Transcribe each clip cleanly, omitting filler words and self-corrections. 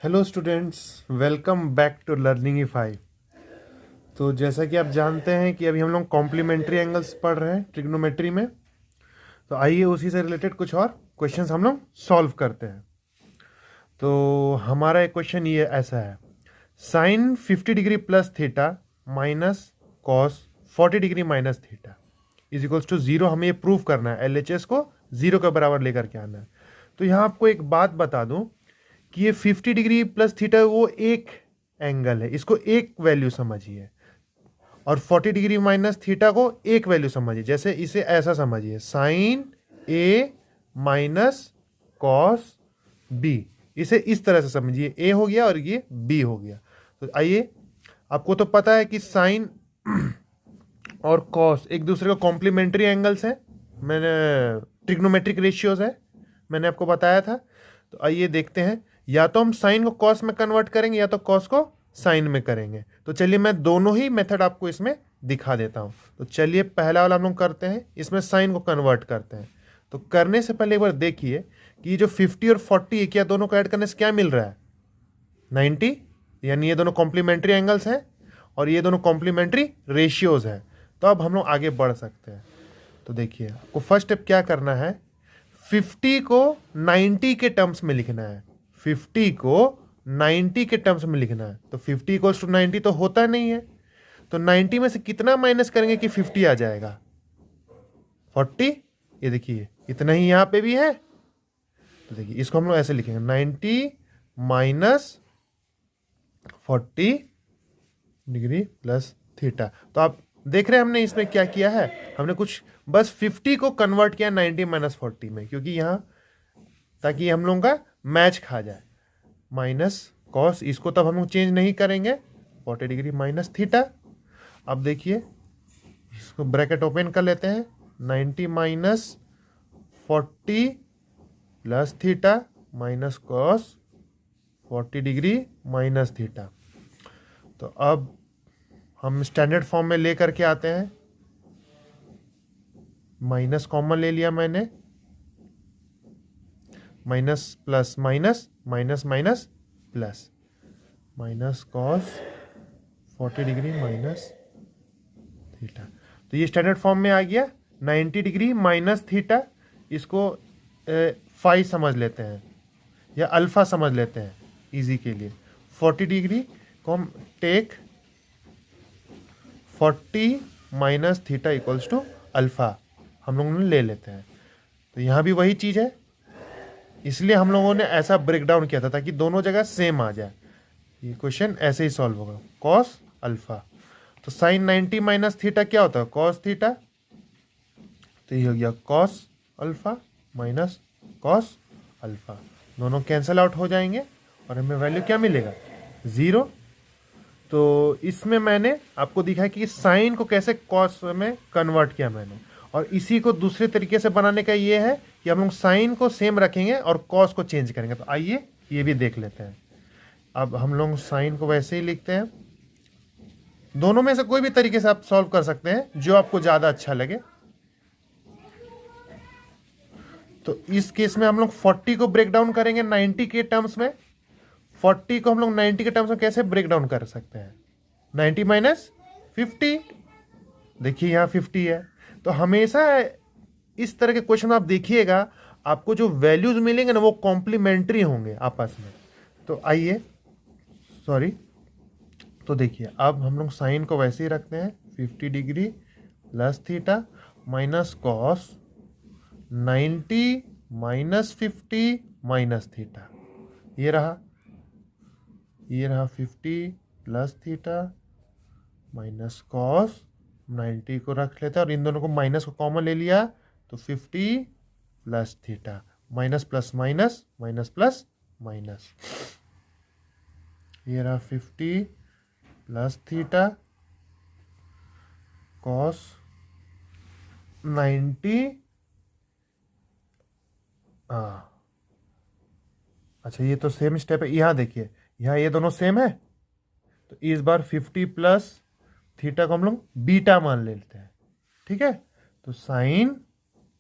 Hello students, welcome back to learning five. तो जैसा कि आप जानते हैं कि अभी हम लोग कॉम्प्लीमेंट्री एंगल्स पढ़ रहे हैं ट्रिग्नोमेट्री में। तो आइए उसी से रिलेटेड कुछ और क्वेश्चंस हम लोग सॉल्व करते हैं। तो हमारा एक क्वेश्चन ये ऐसा है, sine 50 degree plus theta minus cos 40 degree minus theta is equals to zero. हमें ये प्रूव करना है, एलएचएस को जीरो के बराबर लेकर के आना है। तो यहाँ आपको एक बात बता दूं कि ये 50 डिग्री प्लस थीटा वो एक एंगल है, इसको एक वैल्यू समझिए, और 40 डिग्री माइनस थीटा को एक वैल्यू समझिए। जैसे इसे ऐसा समझिए, साइन ए माइनस कॉस बी, इसे इस तरह से समझिए, ए हो गया और ये बी हो गया। तो आइए, आपको तो पता है कि साइन और कॉस एक दूसरे को कॉम्प्लीमेंट्री एंगल्स हैं, मैंने ट्रिग्नोमेट्रिक रेशियोज है, मैंने आपको बताया था। तो आइए देखते हैं, या तो हम साइन को कॉस में कन्वर्ट करेंगे या तो कॉस को साइन में करेंगे। तो चलिए मैं दोनों ही मेथड आपको इसमें दिखा देता हूं। तो चलिए पहला वाला हम लोग करते हैं, इसमें साइन को कन्वर्ट करते हैं। तो करने से पहले एक बार देखिए कि ये जो 50 और 40 है, क्या दोनों को ऐड करने से क्या मिल रहा है? 90, यानी ये दोनों कॉम्प्लीमेंट्री एंगल्स हैं और ये दोनों कॉम्प्लीमेंट्री रेशियोज है। तो अब हम लोग आगे बढ़ सकते हैं। तो देखिए, आपको फर्स्ट स्टेप क्या करना है, 50 को 90 के टर्म्स में लिखना है। 50 को 90 के टर्म्स में लिखना है। तो 50 इक्वल्स टू 90 तो होता नहीं है, तो 90 में से कितना माइनस करेंगे कि 50 आ जाएगा? 40। ये देखिए इतना ही यहां पे भी है। तो देखिए इसको हम लोग ऐसे लिखेंगे, 90 माइनस 40 डिग्री प्लस थीटा। तो आप देख रहे हैं हमने इसमें क्या किया है, हमने कुछ बस 50 को कन्वर्ट किया 90 माइनस 40 में, क्योंकि यहाँ ताकि हम लोगों का मैच खा जाए। माइनस कॉस, इसको तब हम लोग चेंज नहीं करेंगे, 40 डिग्री माइनस थीटा। अब देखिए इसको ब्रैकेट ओपन कर लेते हैं, 90 minus 40 plus theta minus cos 40 degree minus theta. तो अब हम स्टैंडर्ड फॉर्म में लेकर के आते हैं, माइनस कॉमन ले लिया मैंने, minus plus minus minus minus plus, minus cos 40 degree minus theta. तो ये स्टैंडर्ड फॉर्म में आ गया। 90 डिग्री माइनस थीटा, इसको फाई समझ लेते हैं या अल्फा समझ लेते हैं इजी के लिए। 40 डिग्री को हम take 40 minus theta equals to alpha, हम लोगों ने ले लेते हैं। तो यहाँ भी वही चीज़ है, इसलिए हम लोगों ने ऐसा ब्रेक डाउन किया था ताकि दोनों जगह सेम आ जाए। ये क्वेश्चन ऐसे ही सॉल्व होगा, कॉस अल्फा। तो साइन 90 माइनस थीटा क्या होता है? Cos theta. तो ये हो गया cos alpha minus cos alpha, दोनों कैंसल आउट हो जाएंगे और हमें वैल्यू क्या मिलेगा? ज़ीरो। तो इसमें मैंने आपको दिखाया कि साइन को कैसे कॉस में कन्वर्ट किया मैंने, और इसी को दूसरे तरीके से बनाने का ये है कि हम लोग साइन को सेम रखेंगे और कॉस को चेंज करेंगे। तो आइए ये भी देख लेते हैं। अब हम लोग साइन को वैसे ही लिखते हैं, दोनों में से कोई भी तरीके से आप सॉल्व कर सकते हैं जो आपको ज़्यादा अच्छा लगे। तो इस केस में हम लोग 40 को ब्रेक डाउन करेंगे 90 के टर्म्स में। 40 को हम लोग 90 के टर्म्स में कैसे ब्रेक डाउन कर सकते हैं? 90 माइनस 50, देखिए यहाँ 50 है। तो हमेशा इस तरह के क्वेश्चन आप देखिएगा, आपको जो वैल्यूज मिलेंगे ना वो कॉम्प्लीमेंट्री होंगे आपस में। तो आइए, सॉरी, तो देखिए अब हम लोग साइन को वैसे ही रखते हैं, 50 degree plus theta minus cos 90 minus 50 minus theta. ये रहा 50 प्लस थीटा माइनस कॉस 90 को रख लेते हैं और इन दोनों को माइनस को कॉमन ले लिया, तो 50 plus theta, minus plus minus minus plus minus. ये रहा 50 प्लस थीटा कॉस 90। अच्छा ये तो सेम स्टेप है, यहाँ देखिए यहाँ ये दोनों सेम है। तो इस बार 50 प्लस थीटा को हम लोग बीटा मान लेते हैं, ठीक है। तो साइन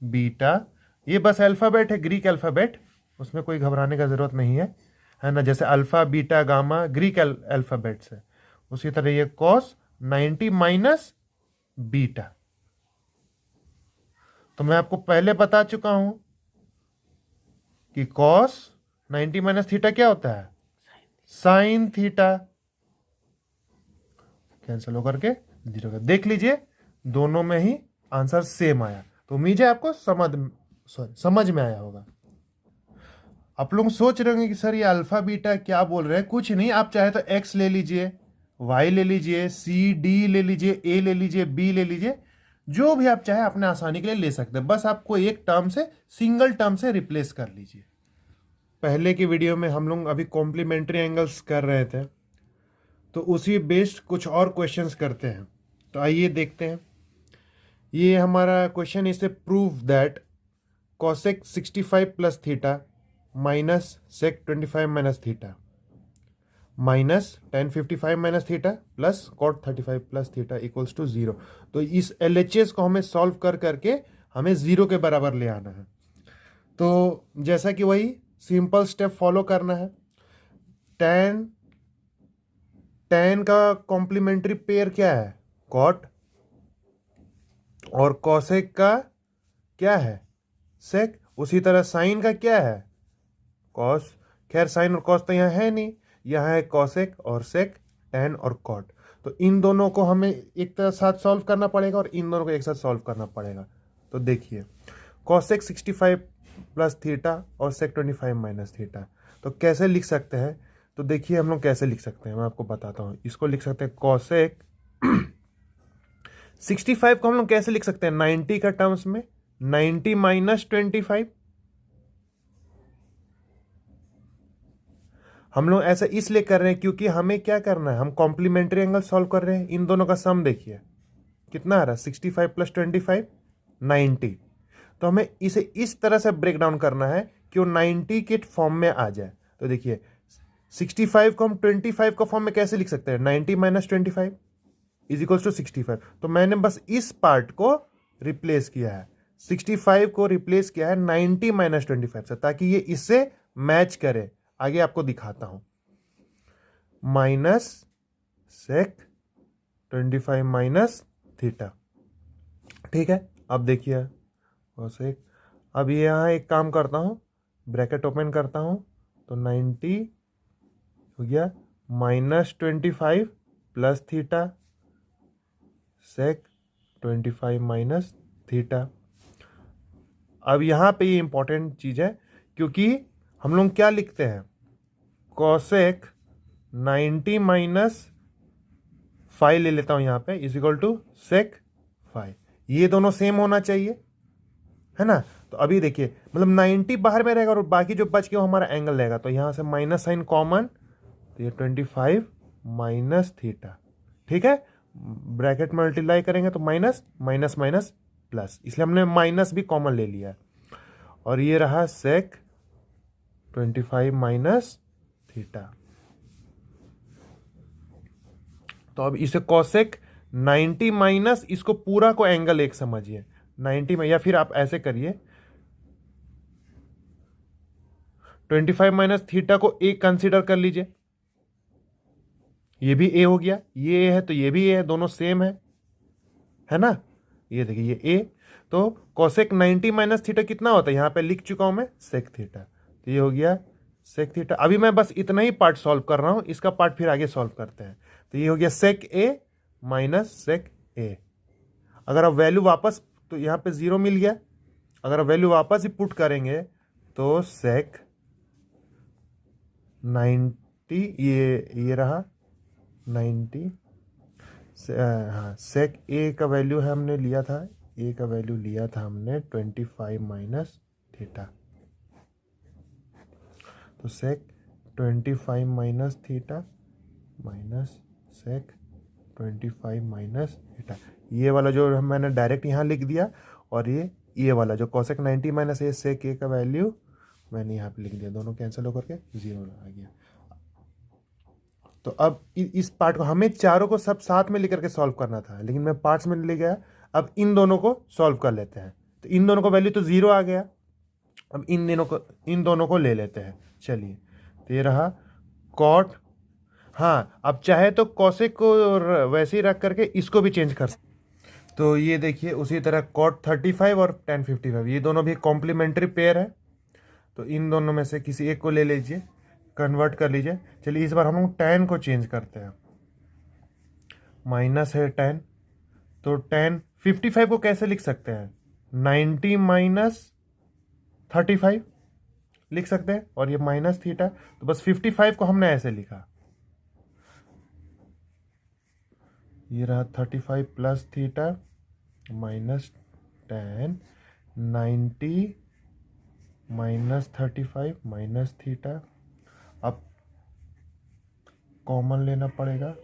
बीटा, ये बस अल्फ़ाबेट है, ग्रीक अल्फ़ाबेट, उसमें कोई घबराने का ज़रूरत नहीं है। है ना, जैसे alpha beta gamma Greek alphabets है, उसी तरह ये कॉस 90 माइनस बीटा। तो मैं आपको पहले बता चुका हूं कि कॉस 90 माइनस थीटा क्या होता है, साइन थीटा। कैंसिल होकर के 0 का, देख लीजिए दोनों में ही आंसर सेम आया। तो उम्मीद है आपको समझ में आया होगा। आप लोग सोच रहे होंगे कि सर ये अल्फा बीटा क्या बोल रहे हैं। कुछ नहीं, आप चाहे तो एक्स ले लीजिए, वाई ले लीजिए, सी डी ले लीजिए, ए ले लीजिए, बी ले लीजिए, जो भी आप चाहे अपने आसानी के लिए ले सकते हैं। बस आपको एक टर्म से, सिंगल टर्म से रिप्लेस कर लीजिए। पहले की वीडियो में हम लोग अभी कॉम्प्लीमेंट्री एंगल्स कर रहे थे, तो उसी बेस्ड कुछ और क्वेश्चंस करते हैं। तो आइए देखते हैं। ये हमारा क्वेश्चन इसे prove that cosec 65 plus theta minus sec 25 minus theta minus tan 55 minus theta plus cot 35 plus theta equals to 0। तो इस LHS को हमें सॉल्व कर करके हमें 0 के बराबर ले आना है। तो जैसा कि वही सिंपल स्टेप फॉलो करना है। tan का कॉम्प्लीमेंट्री पेयर क्या है, cot, और cosec का क्या है, sec। उसी तरह साइन का क्या है, cos। खैर साइन और cos तो यहाँ है नहीं, यहाँ है cosec और sec, tan और cot। तो इन दोनों को हमें एक तरह साथ सॉल्व करना पड़ेगा और इन दोनों को एक साथ सॉल्व करना पड़ेगा। तो देखिए cosec 65 प्लस थीटा और sec 25 माइनस थीटा, तो कैसे लिख सकते हैं। तो देखिए हम लोग कैसे लिख सकते हैं, मैं आपको बताता हूँ। इसको लिख सकते हैं cosec 65 को हम लोग कैसे लिख सकते हैं 90 का टर्म्स में, 90 माइनस 25। हम लोग ऐसा इसलिए कर रहे हैं क्योंकि हमें क्या करना है, हम कॉम्प्लीमेंट्री एंगल सॉल्व कर रहे हैं। इन दोनों का सम देखिए कितना आ रहा है, 65 प्लस 25 90। तो हमें इसे इस तरह से ब्रेक डाउन करना है कि वो 90 के फॉर्म में आ जाए। तो देखिए 65 को हम 25 का फॉर्म में कैसे लिख सकते हैं, 90 माइनस 25 इज इक्वल्स टू 65। तो मैंने बस इस पार्ट को रिप्लेस किया है, 65 को रिप्लेस किया है 90 माइनस 25 से, ताकि ये इससे मैच करे। आगे आपको दिखाता हूं, माइनस सेक 25 माइनस थीटा। ठीक है, अब देखिए सेक। अब ये यहां एक काम करता हूं, ब्रैकेट ओपन करता हूं, तो 90 हो गया minus 25 plus theta sec 25 minus theta. अब यहां पे ये इंपॉर्टेंट चीज है, क्योंकि हम लोग क्या लिखते हैं, कॉसेक 90 माइनस 5 ले लेता हूं यहां पे, इज इक्वल टू सेक 5। ये दोनों सेम होना चाहिए, है ना। तो अभी देखिए मतलब 90 बाहर में रहेगा और बाकी जो बच गया वो हमारा एंगल रहेगा। तो यहां से माइनस साइन कॉमन, तो ये 25 माइनस थीटा। ठीक है, ब्रैकेट मल्टीप्लाई करेंगे तो माइनस माइनस माइनस प्लस, इसलिए हमने माइनस भी कॉमन ले लिया है। और ये रहा सेक 25 माइनस थीटा। तो अब इसे कॉसेक 90 माइनस, इसको पूरा को एंगल एक समझिए 90 में, या फिर आप ऐसे करिए 25 माइनस थीटा को ए कंसीडर कर लीजिए। ये भी ए हो गया, ये ए है तो ये भी ए है, दोनों सेम है ना। ये देखिए ये ए। तो कॉसेक 90 माइनस थीटा कितना होता है, यहां पे लिख चुका हूं मैं सेक थीटा। तो ये हो गया सेक थीटा। अभी मैं बस इतना ही पार्ट सॉल्व कर रहा हूं, इसका पार्ट फिर आगे सॉल्व करते हैं। तो ये हो गया सेक ए माइनस सेक ए। अगर आप वैल्यू वापस, तो यहां पे 0 मिल गया, अगर आप वैल्यू वापस ही पुट करेंगे तो सेक 90, ये रहा 90। हाँ, सेक ए का वैल्यू है, हमने लिया था, ए का वैल्यू लिया था हमने 25 माइनस थीटा। तो sec 25 minus theta minus sec 25 minus theta. ये वाला जो मैंने डायरेक्ट यहाँ लिख दिया, और ये वाला जो कॉसेक 90 माइनस ए सेक ए का वैल्यू मैंने यहाँ पे लिख दिया, दोनों कैंसिल होकर के 0 आ गया। तो अब इस पार्ट को हमें चारों को सब साथ में लेकर के सॉल्व करना था, लेकिन मैं पार्ट्स में ले गया। अब इन दोनों को सॉल्व कर लेते हैं। तो इन दोनों को वैल्यू तो 0 आ गया, अब इन दोनों को ले लेते हैं। चलिए, तो ये रहा कॉट। हाँ, अब चाहे तो कॉसेक को वैसे ही रख करके इसको भी चेंज कर सकते। तो ये देखिए उसी तरह कॉट 35 और tan 55, ये दोनों भी कॉम्प्लीमेंट्री पेयर है। तो इन दोनों में से किसी एक को ले लीजिए, कन्वर्ट कर लीजिए। चलिए इस बार हम लोग tan को चेंज करते हैं। माइनस है tan, तो tan 55 को कैसे लिख सकते हैं? 90 माइनस 35 लिख सकते हैं, और ये माइनस थीटा, तो बस 55 को हमने ऐसे लिखा। ये रहा 35 plus theta minus tan 90 minus 35 minus theta. अब कॉमन लेना पड़ेगा,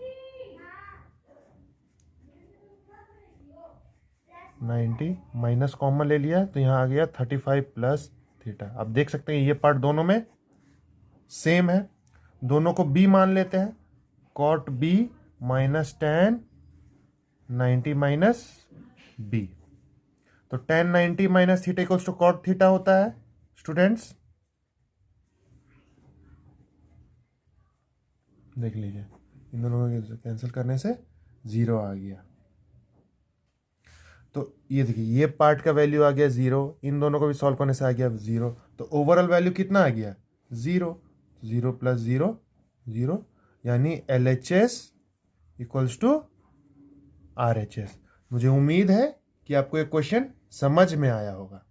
90 माइनस कॉमन ले लिया तो यहाँ आ गया 35 प्लस थीटा। अब देख सकते हैं ये पार्ट दोनों में सेम है, दोनों को b मान लेते हैं। Cot b minus tan 90 minus b, तो tan 90 minus theta equals to cot theta होता है स्टूडेंट्स। देख लीजिए इन दोनों को कैंसिल करने से 0 आ गया। तो ये देखिए ये पार्ट का वैल्यू आ गया 0, इन दोनों को भी सॉल्व करने से आ गया 0। तो ओवरऑल वैल्यू कितना आ गया? 0। 0 प्लस 0 0, यानी LHS इक्वल्स टू RHS। मुझे उम्मीद है कि आपको ये क्वेश्चन समझ में आया होगा।